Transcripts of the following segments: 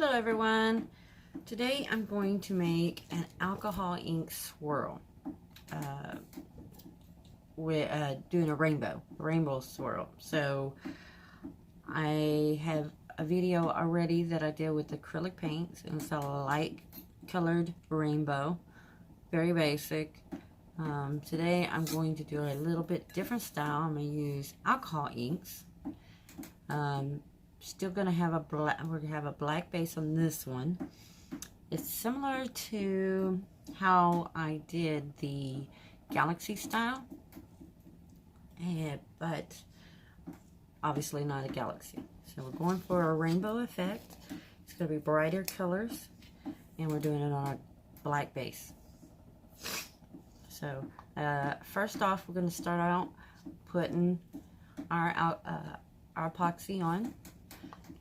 Hello everyone. Today I'm going to make an alcohol ink swirl. We're doing a rainbow swirl. So I have a video already that I did with acrylic paints, and it's a light colored rainbow, very basic. Today I'm going to do a little bit different style. I'm going to use alcohol inks. Still gonna have we're gonna have a black base on this one. It's similar to how I did the galaxy style, but obviously not a galaxy. So we're going for a rainbow effect. It's gonna be brighter colors, and we're doing it on a black base. So first off, we're gonna start out putting our epoxy on.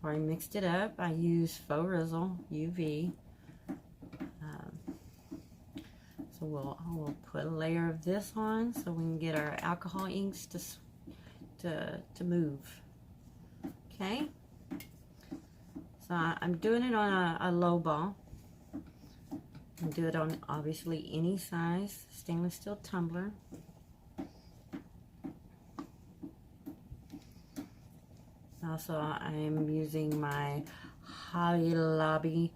I mixed it up. I used faux RESIN UV. So we'll put a layer of this on so we can get our alcohol inks to move. Okay. So I'm doing it on a lowball. And do it on obviously any size stainless steel tumbler. Also, I'm using my Hobby Lobby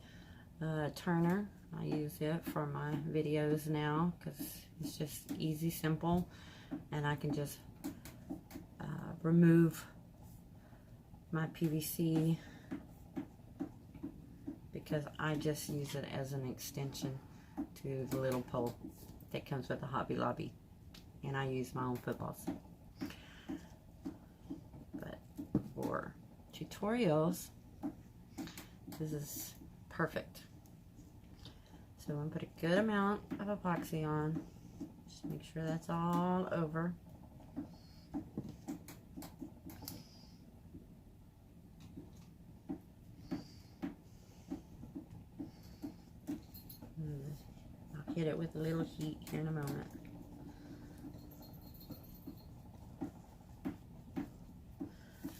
turner. I use it for my videos now because it's just easy, simple, and I can just remove my PVC because I just use it as an extension to the little pole that comes with the Hobby Lobby, and I use my own footballs. For tutorials, this is perfect. So I'm going to put a good amount of epoxy on. Just make sure that's all over. I'll hit it with a little heat here in a moment.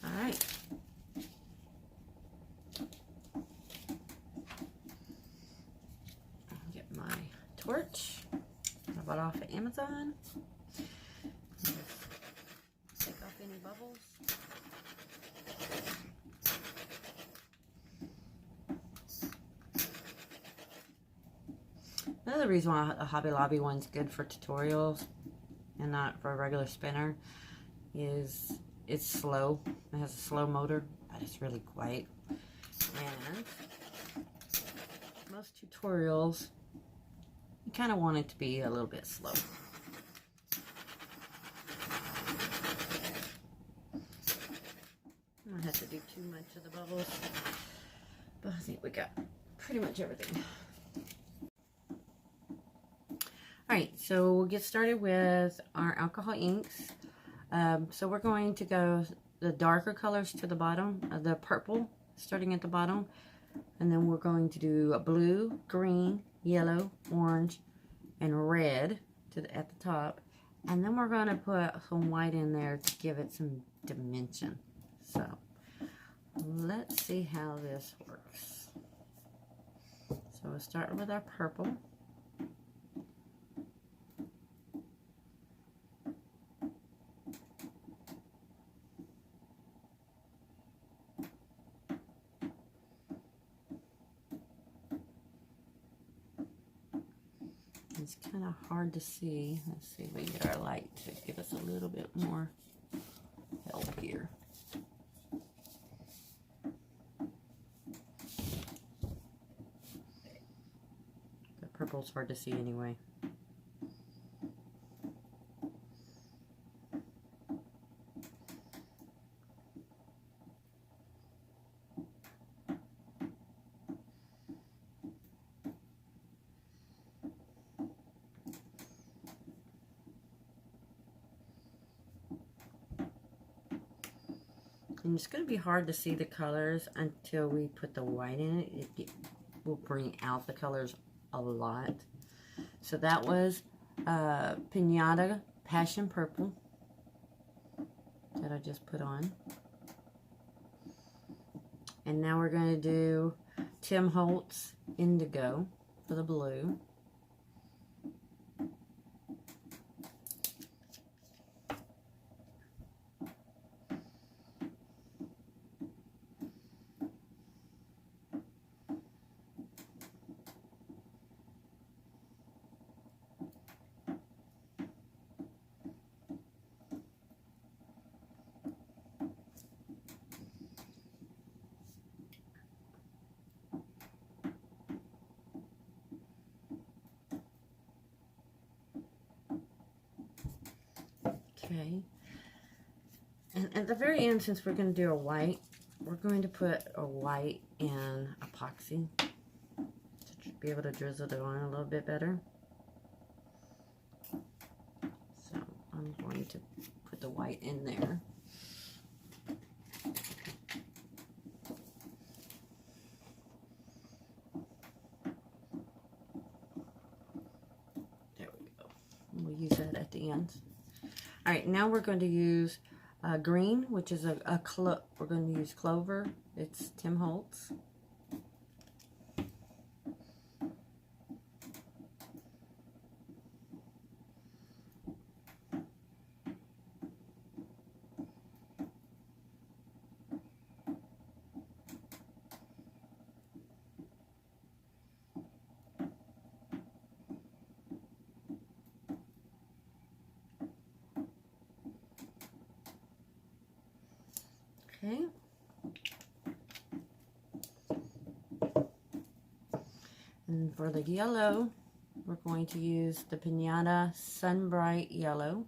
Alright. Get my torch I bought off of Amazon. Take off any bubbles. Another reason why a Hobby Lobby one's good for tutorials and not for a regular spinner is it's slow. It has a slow motor, but it's really quiet. And most tutorials, you kind of want it to be a little bit slow. I don't have to do too much of the bubbles, but I think we got pretty much everything. Alright, so we'll get started with our alcohol inks. So we're going to go the darker colors to the bottom, the purple starting at the bottom, and then we're going to do a blue, green, yellow, orange, and red at the top, and then we're going to put some white in there to give it some dimension. So let's see how this works. So we'll start with our purple. It's kind of hard to see. Let's see if we get our light to give us a little bit more help here. The purple's hard to see anyway. And it's going to be hard to see the colors until we put the white in it. It will bring out the colors a lot. So that was Pinata Passion Purple that I just put on. And now we're going to do Tim Holtz Indigo for the blue. Okay, and at the very end, since we're going to do a white, we're going to put a white in epoxy to be able to drizzle it on a little bit better. So I'm going to put the white in there. There we go. We'll use that at the end. All right, now we're going to use green, which is we're going to use clover. It's Tim Holtz. Okay. And for the yellow, we're going to use the Pinata Sun Bright Yellow.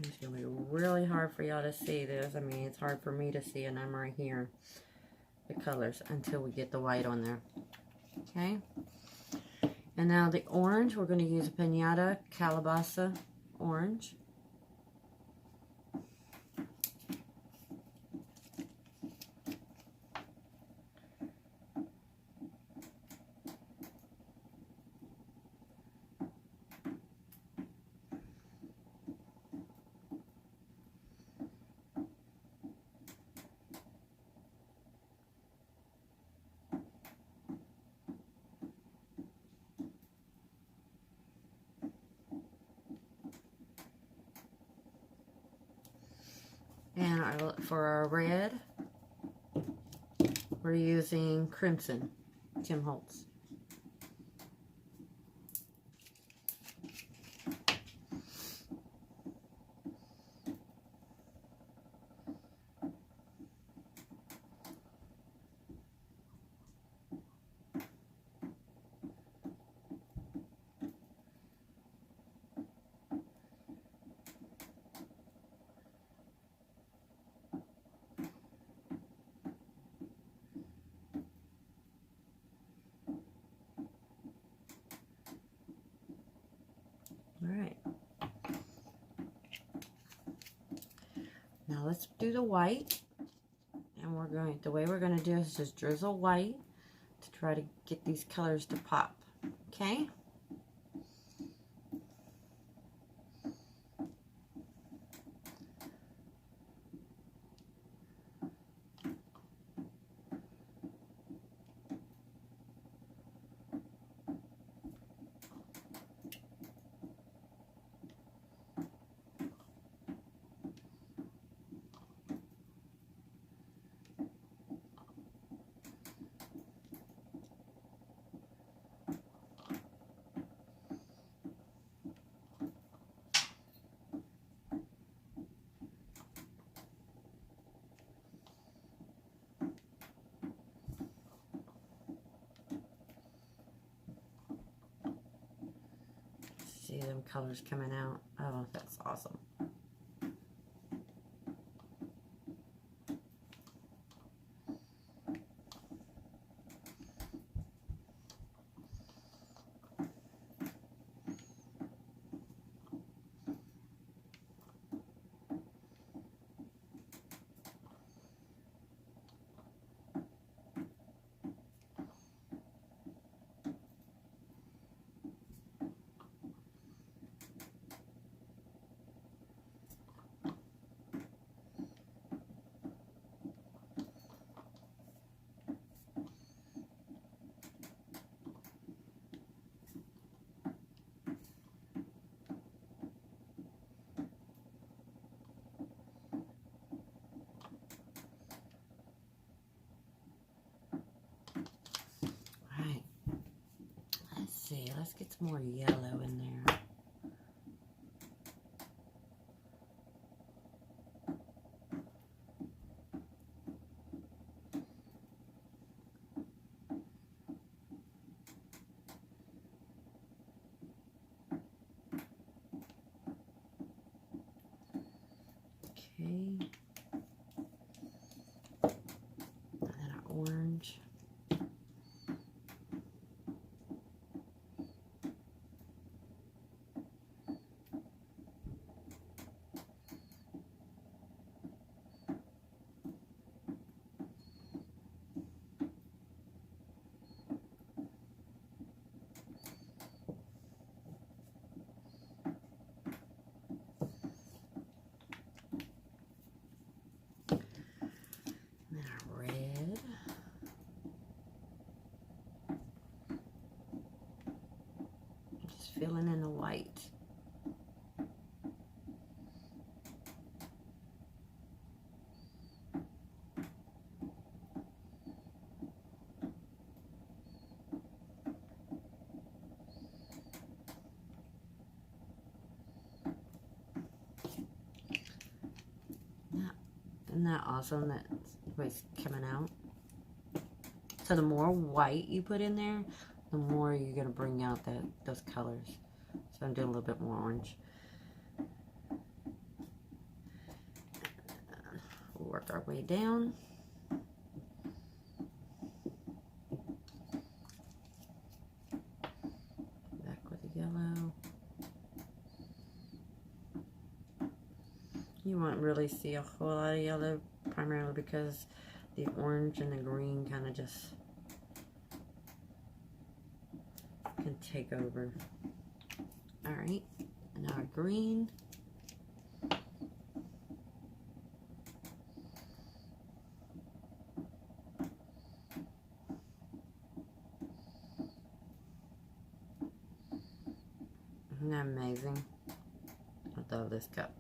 It's going to be really hard for y'all to see this. I mean, it's hard for me to see, and I'm right here. The colors until we get the white on there. Okay. And now the orange, we're going to use a Pinata Calabaza Orange. And for our red, we're using Crimson, Tim Holtz. Alright. Now let's do the white. And the way we're going to do is just drizzle white to try to get these colors to pop. Okay? See them colors coming out. Oh, that's awesome. some more yellow in there. Okay. And then our orange. Filling in the white. Isn't that awesome? That's what's coming out. So the more white you put in there, the more you're going to bring out those colors. So I'm doing a little bit more orange. We'll work our way down. Back with the yellow. You won't really see a whole lot of yellow, primarily because the orange and the green kind of just can take over. All right, and now our green. Isn't that amazing? I love this cup.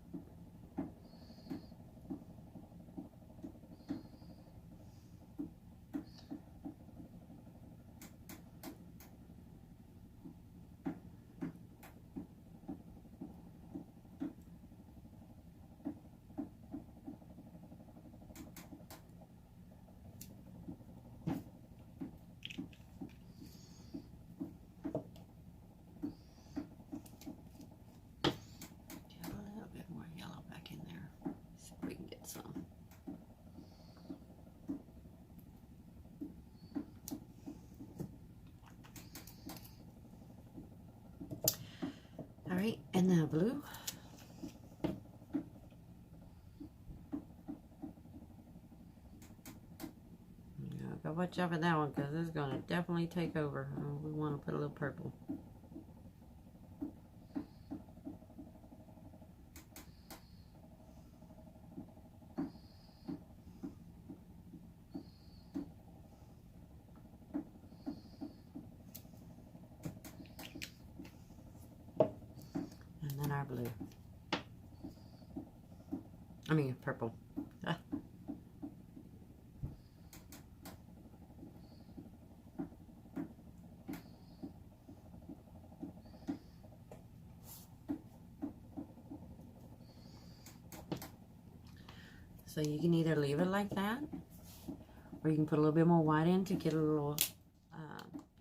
All right, and now blue. Gotta watch out for that one because it's gonna definitely take over. We want to put a little purple. And then our blue. I mean purple. Ah. So you can either leave it like that, or you can put a little bit more white in to get a little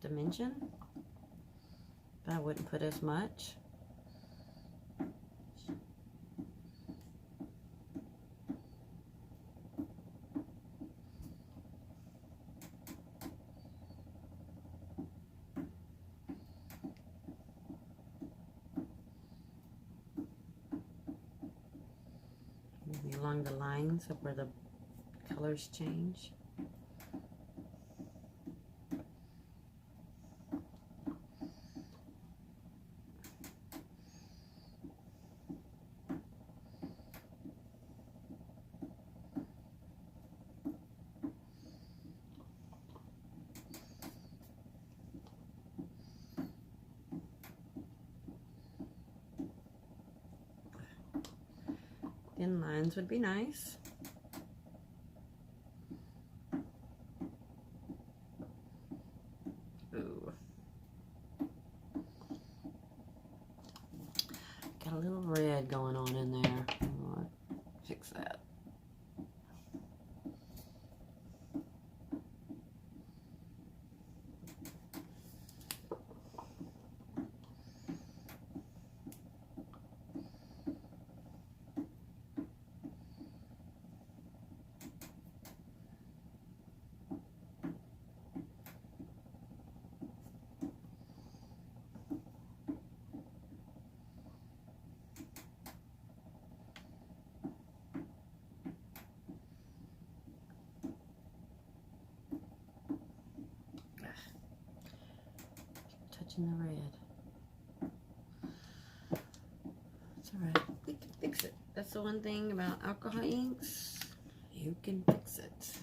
dimension. But I wouldn't put as much. Maybe along the lines of where the colors change. Thin lines would be nice. Ooh. a little red going on in there. I'll fix that. Touching the red. It's alright. We can fix it. That's the one thing about alcohol inks. You can fix it.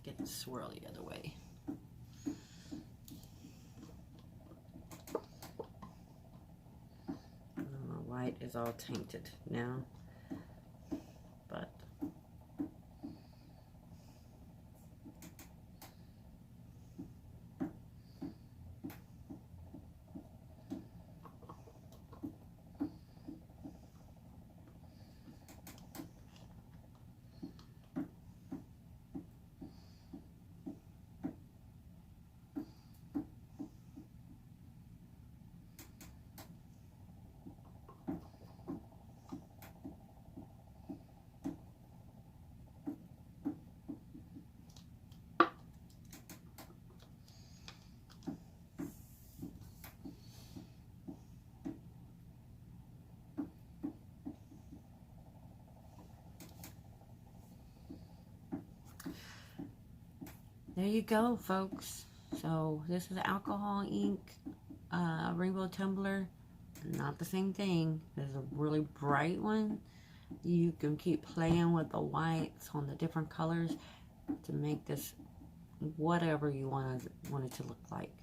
Get it swirl the other way. My white is all tainted now, but there you go, folks. So this is alcohol ink rainbow tumbler. Not the same thing. There's a really bright one. You can keep playing with the whites on the different colors to make this whatever you want it to look like.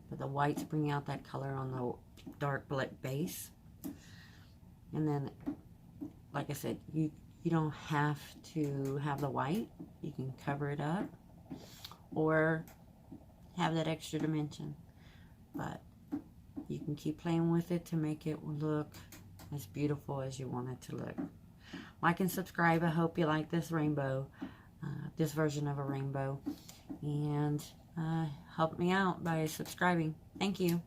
But the whites bring out that color on the dark black base. And then, like I said, you don't have to have the white. You can cover it up or have that extra dimension, but you can keep playing with it to make it look as beautiful as you want it to look. Like and subscribe. I hope you like this rainbow, this version of a rainbow, and help me out by subscribing. Thank you.